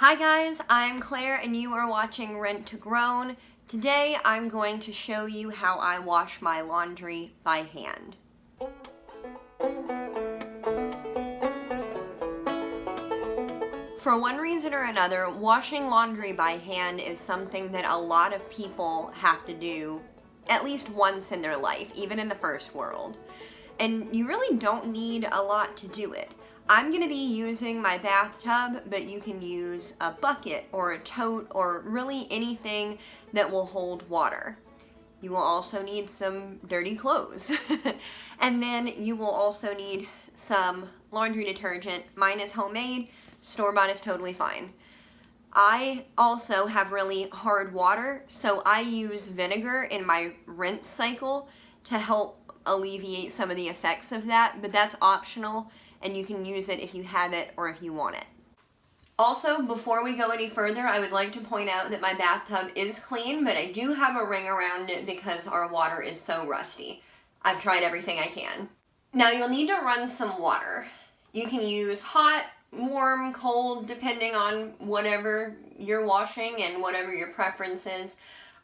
Hi guys, I'm Claire and you are watching Rent to Grown. Today I'm going to show you how I wash my laundry by hand. For one reason or another, washing laundry by hand is something that a lot of people have to do at least once in their life, even in the first world. And you really don't need a lot to do it. I'm going to be using my bathtub, but you can use a bucket or a tote or really anything that will hold water. You will also need some dirty clothes. And then you will also need some laundry detergent. Mine is homemade, store-bought is totally fine. I also have really hard water, so I use vinegar in my rinse cycle to help alleviate some of the effects of that, but that's optional and you can use it if you have it or if you want it. Also, before we go any further, I would like to point out that my bathtub is clean, but I do have a ring around it because our water is so rusty. I've tried everything I can. Now you'll need to run some water. You can use hot, warm, cold, depending on whatever you're washing and whatever your preference is.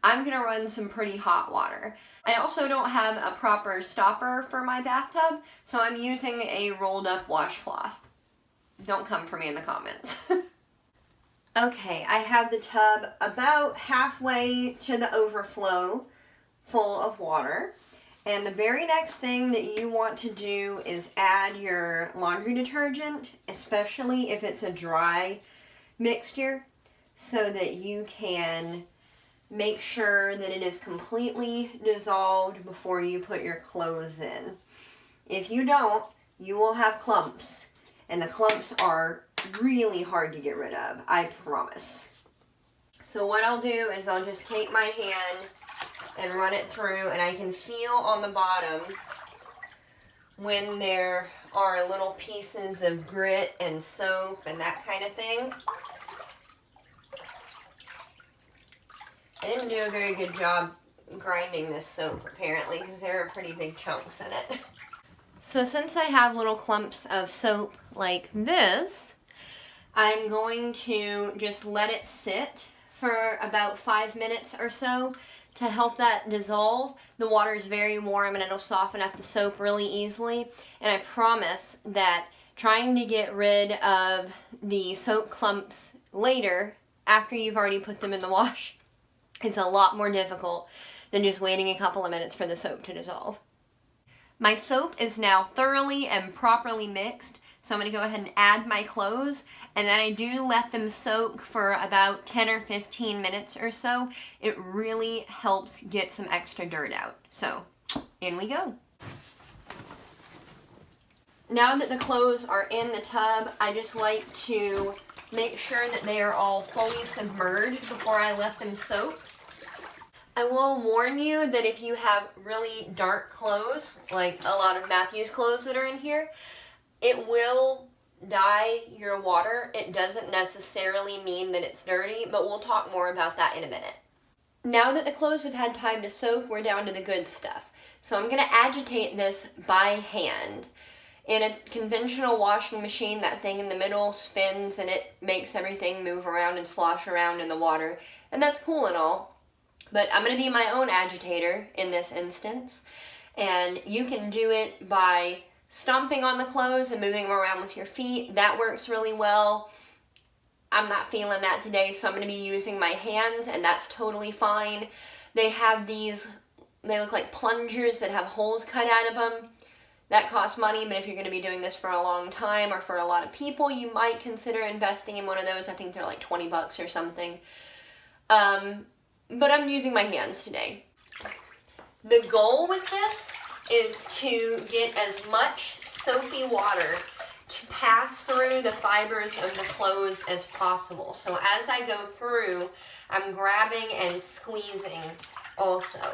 I'm gonna run some pretty hot water. I also don't have a proper stopper for my bathtub, so I'm using a rolled up washcloth. Don't come for me in the comments. Okay, I have the tub about halfway to the overflow full of water. And the very next thing that you want to do is add your laundry detergent, especially if it's a dry mixture, so that you can make sure that it is completely dissolved before you put your clothes in. If you don't, you will have clumps, and the clumps are really hard to get rid of, I promise. So what I'll do is I'll just take my hand and run it through, and I can feel on the bottom when there are little pieces of grit and soap and that kind of thing. I didn't do a very good job grinding this soap apparently because there are pretty big chunks in it. So since I have little clumps of soap like this, I'm going to just let it sit for about 5 minutes or so to help that dissolve. The water is very warm and it'll soften up the soap really easily. And I promise that trying to get rid of the soap clumps later, after you've already put them in the wash, it's a lot more difficult than just waiting a couple of minutes for the soap to dissolve. My soap is now thoroughly and properly mixed, so I'm going to go ahead and add my clothes, and then I do let them soak for about 10 or 15 minutes or so. It really helps get some extra dirt out. So, in we go. Now that the clothes are in the tub, I just like to make sure that they are all fully submerged before I let them soak. I will warn you that if you have really dark clothes, like a lot of Matthew's clothes that are in here, it will dye your water. It doesn't necessarily mean that it's dirty, but we'll talk more about that in a minute. Now that the clothes have had time to soak, we're down to the good stuff. So I'm going to agitate this by hand. In a conventional washing machine, that thing in the middle spins and it makes everything move around and slosh around in the water, and that's cool and all. But I'm going to be my own agitator in this instance, and you can do it by stomping on the clothes and moving them around with your feet. That works really well. I'm not feeling that today, so I'm going to be using my hands, and that's totally fine. They have these, they look like plungers that have holes cut out of them. That costs money, but if you're going to be doing this for a long time or for a lot of people, you might consider investing in one of those. I think they're like 20 bucks or something. But I'm using my hands today. The goal with this is to get as much soapy water to pass through the fibers of the clothes as possible. So as I go through, I'm grabbing and squeezing also.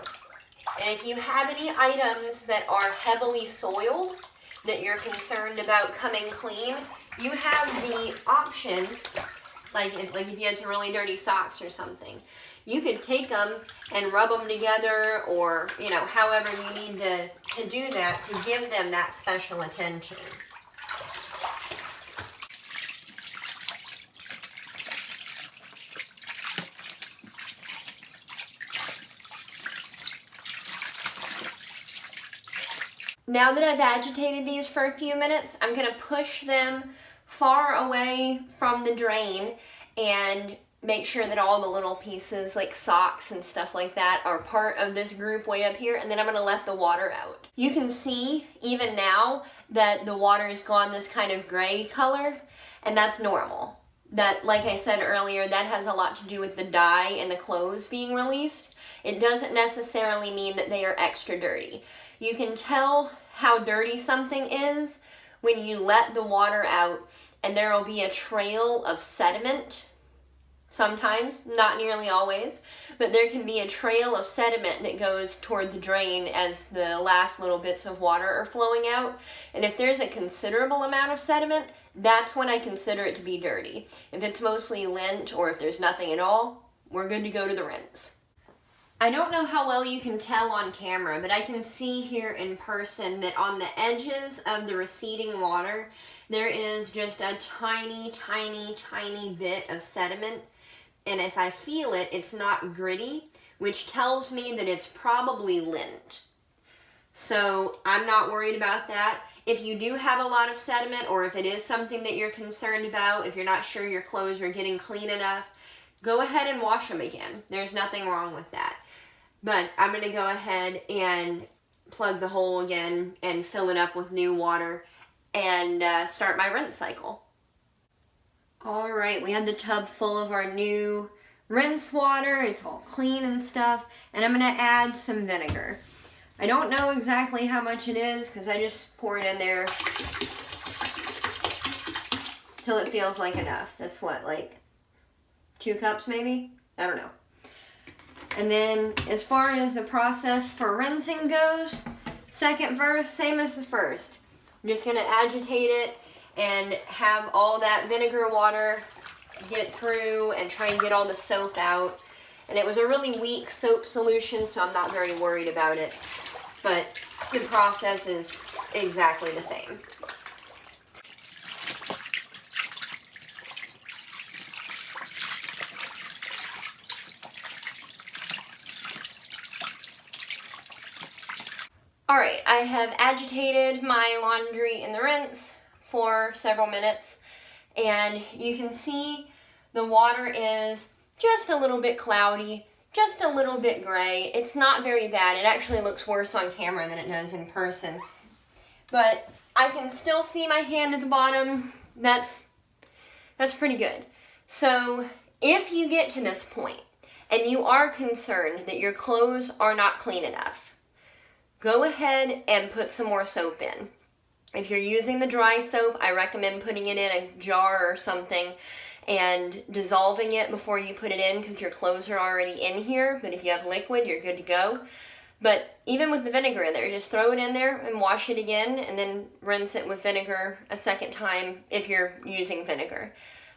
And if you have any items that are heavily soiled that you're concerned about coming clean, you have the option, like if you had some really dirty socks or something, you could take them and rub them together, or, you know, however you need to do that to give them that special attention. Now that I've agitated these for a few minutes, I'm going to push them far away from the drain and make sure that all the little pieces like socks and stuff like that are part of this group way up here, and then I'm going to let the water out. You can see even now that the water's gone this kind of gray color, and that's normal. That, like I said earlier, that has a lot to do with the dye and the clothes being released. It doesn't necessarily mean that they are extra dirty. You can tell how dirty something is when you let the water out and there will be a trail of sediment. Sometimes, not nearly always, but there can be a trail of sediment that goes toward the drain as the last little bits of water are flowing out. And if there's a considerable amount of sediment, that's when I consider it to be dirty. If it's mostly lint or if there's nothing at all, we're good to go to the rinse. I don't know how well you can tell on camera, but I can see here in person that on the edges of the receding water, there is just a tiny, tiny, tiny bit of sediment. And if I feel it, it's not gritty, which tells me that it's probably lint. So I'm not worried about that. If you do have a lot of sediment, or if it is something that you're concerned about, if you're not sure your clothes are getting clean enough, go ahead and wash them again. There's nothing wrong with that. But I'm going to go ahead and plug the hole again and fill it up with new water and start my rinse cycle. Alright, we have the tub full of our new rinse water. It's all clean and stuff. And I'm going to add some vinegar. I don't know exactly how much it is because I just pour it in there till it feels like enough. That's what, like 2 cups maybe? I don't know. And then as far as the process for rinsing goes, second verse, same as the first. I'm just going to agitate it and have all that vinegar water get through and try and get all the soap out. And it was a really weak soap solution, so I'm not very worried about it. But the process is exactly the same. Alright, I have agitated my laundry in the rinse for several minutes, and you can see the water is just a little bit cloudy, just a little bit gray. It's not very bad. It actually looks worse on camera than it does in person. But I can still see my hand at the bottom. That's pretty good. So if you get to this point and you are concerned that your clothes are not clean enough, go ahead and put some more soap in. If you're using the dry soap, I recommend putting it in a jar or something and dissolving it before you put it in because your clothes are already in here. But if you have liquid, you're good to go. But even with the vinegar in there, just throw it in there and wash it again and then rinse it with vinegar a second time if you're using vinegar.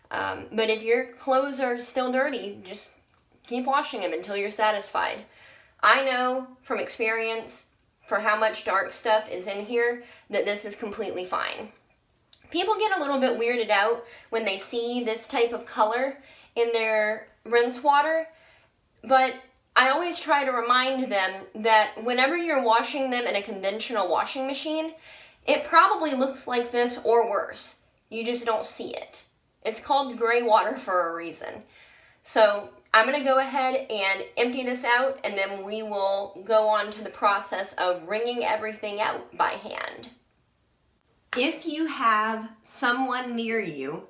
But if your clothes are still dirty, just keep washing them until you're satisfied. I know from experience, for how much dark stuff is in here, that this is completely fine. People get a little bit weirded out when they see this type of color in their rinse water, but I always try to remind them that whenever you're washing them in a conventional washing machine, it probably looks like this or worse. You just don't see it. It's called gray water for a reason. So I'm going to go ahead and empty this out, and then we will go on to the process of wringing everything out by hand. If you have someone near you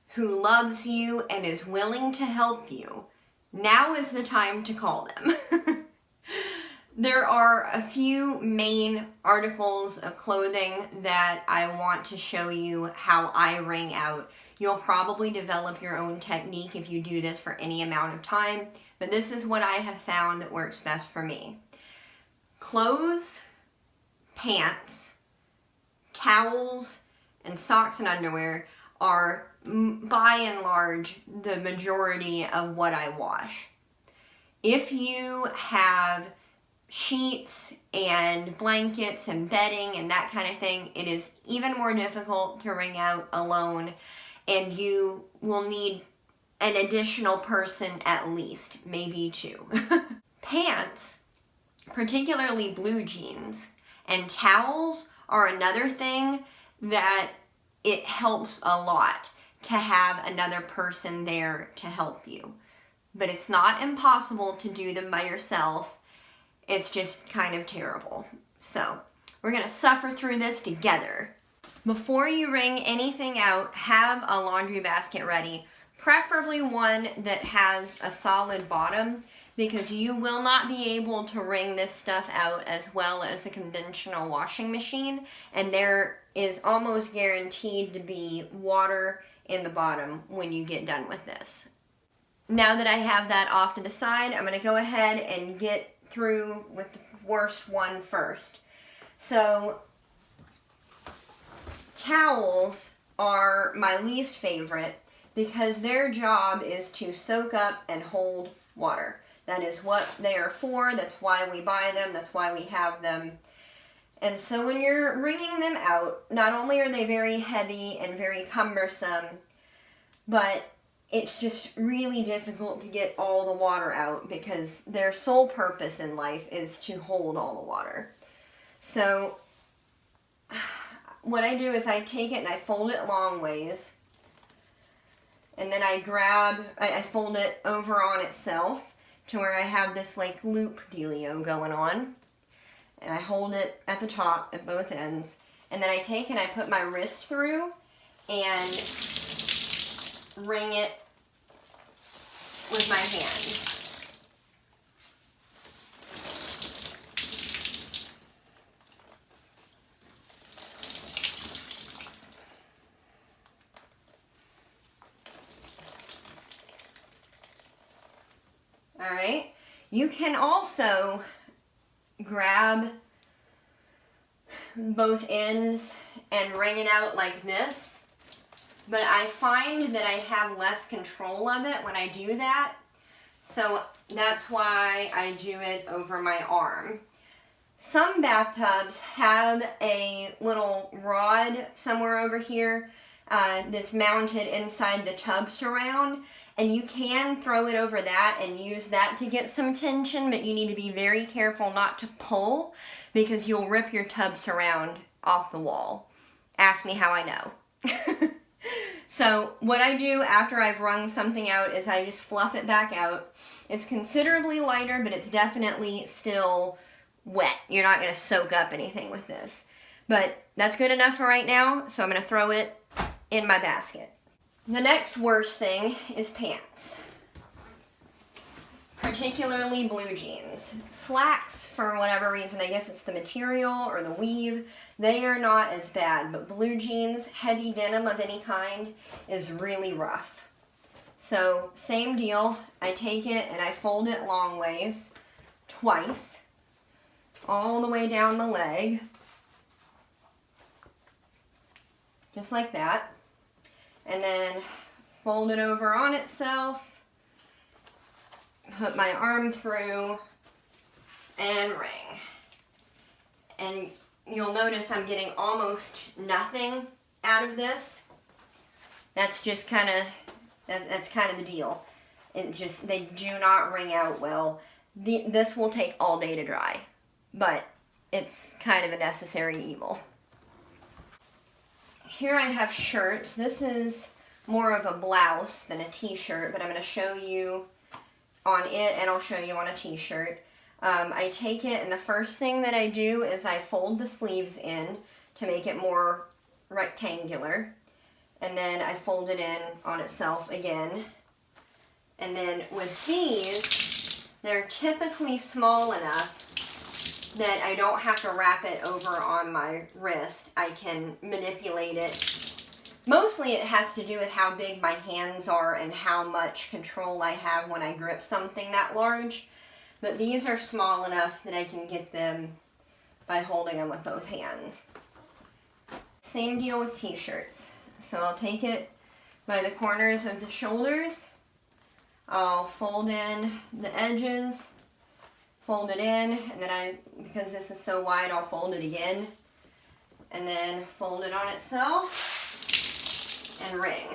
who loves you and is willing to help you, now is the time to call them. There are a few main articles of clothing that I want to show you how I wring out. You'll probably develop your own technique if you do this for any amount of time, but this is what I have found that works best for me. Clothes, pants, towels, and socks and underwear are, by and large, the majority of what I wash. If you have sheets and blankets and bedding and that kind of thing, it is even more difficult to wring out alone, and you will need an additional person at least, maybe 2. Pants, particularly blue jeans, And towels are another thing that it helps a lot to have another person there to help you. But it's not impossible to do them by yourself. It's just kind of terrible. So we're gonna suffer through this together. Before you wring anything out, have a laundry basket ready, preferably one that has a solid bottom, because you will not be able to wring this stuff out as well as a conventional washing machine, and there is almost guaranteed to be water in the bottom when you get done with this. Now that I have that off to the side, I'm going to go ahead and get through with the worst one first. So, towels are my least favorite because their job is to soak up and hold water. That is what they are for. That's why we buy them. That's why we have them. And so when you're wringing them out, not only are they very heavy and very cumbersome, but it's just really difficult to get all the water out because their sole purpose in life is to hold all the water. So what I do is I take it and I fold it long ways. And then I fold it over on itself to where I have this like loop dealio going on. And I hold it at the top at both ends. And then I take and I put my wrist through and wring it with my hand. Alright, you can also grab both ends and wring it out like this, but I find that I have less control of it when I do that, so that's why I do it over my arm. Some bathtubs have a little rod somewhere over here that's mounted inside the tub surround, and you can throw it over that and use that to get some tension, but you need to be very careful not to pull because you'll rip your tub surround off the wall. Ask me how I know. So what I do after I've wrung something out is I just fluff it back out. It's considerably lighter, but it's definitely still wet. You're not going to soak up anything with this. But that's good enough for right now, so I'm going to throw it in my basket. The next worst thing is pants, particularly blue jeans. Slacks, for whatever reason, I guess it's the material or the weave, they are not as bad, but blue jeans, heavy denim of any kind, is really rough. So, same deal, I take it and I fold it long ways, twice, all the way down the leg, just like that. And then fold it over on itself, put my arm through, and wring. And you'll notice I'm getting almost nothing out of this. That's just kind of, that's kind of the deal. It just, they do not wring out well. This will take all day to dry, but it's kind of a necessary evil. Here I have shirts. This is more of a blouse than a t-shirt, but I'm going to show you on it and I'll show you on a t-shirt. I take it and the first thing that I do is I fold the sleeves in to make it more rectangular. And then I fold it in on itself again. And then with these, they're typically small enough that I don't have to wrap it over on my wrist. I can manipulate it. Mostly it has to do with how big my hands are and how much control I have when I grip something that large. But these are small enough that I can get them by holding them with both hands. Same deal with t-shirts. So I'll take it by the corners of the shoulders. I'll fold in the edges, fold it in, and then because this is so wide, I'll fold it again, and then fold it on itself, and wring.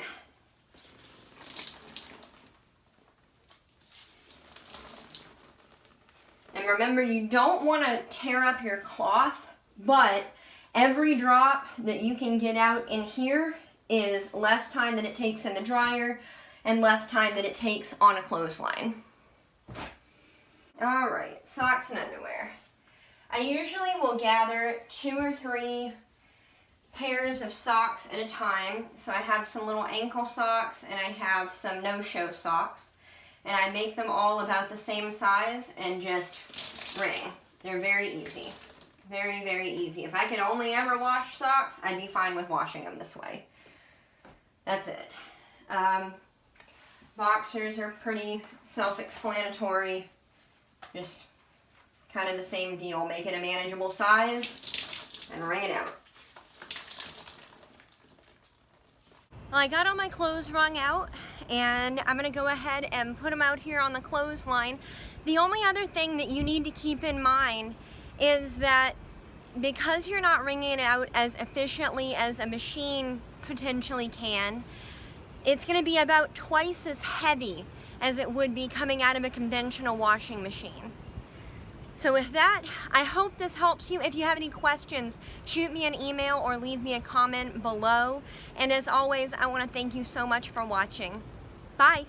And remember, you don't want to tear up your cloth but every drop that you can get out in here is less time than it takes in the dryer and less time than it takes on a clothesline. All right, socks and underwear. I usually will gather 2 or 3 pairs of socks at a time. So I have some little ankle socks and I have some no-show socks. And I make them all about the same size and just wring. They're very easy. Very, very easy. If I could only ever wash socks, I'd be fine with washing them this way. That's it. Boxers are pretty self-explanatory. Just kind of the same deal. Make it a manageable size and wring it out. Well, I got all my clothes wrung out and I'm going to go ahead and put them out here on the clothesline. The only other thing that you need to keep in mind is that because you're not wringing it out as efficiently as a machine potentially can, it's going to be about twice as heavy as it would be coming out of a conventional washing machine. So with that, I hope this helps you. If you have any questions, shoot me an email or leave me a comment below. And as always, I want to thank you so much for watching. Bye.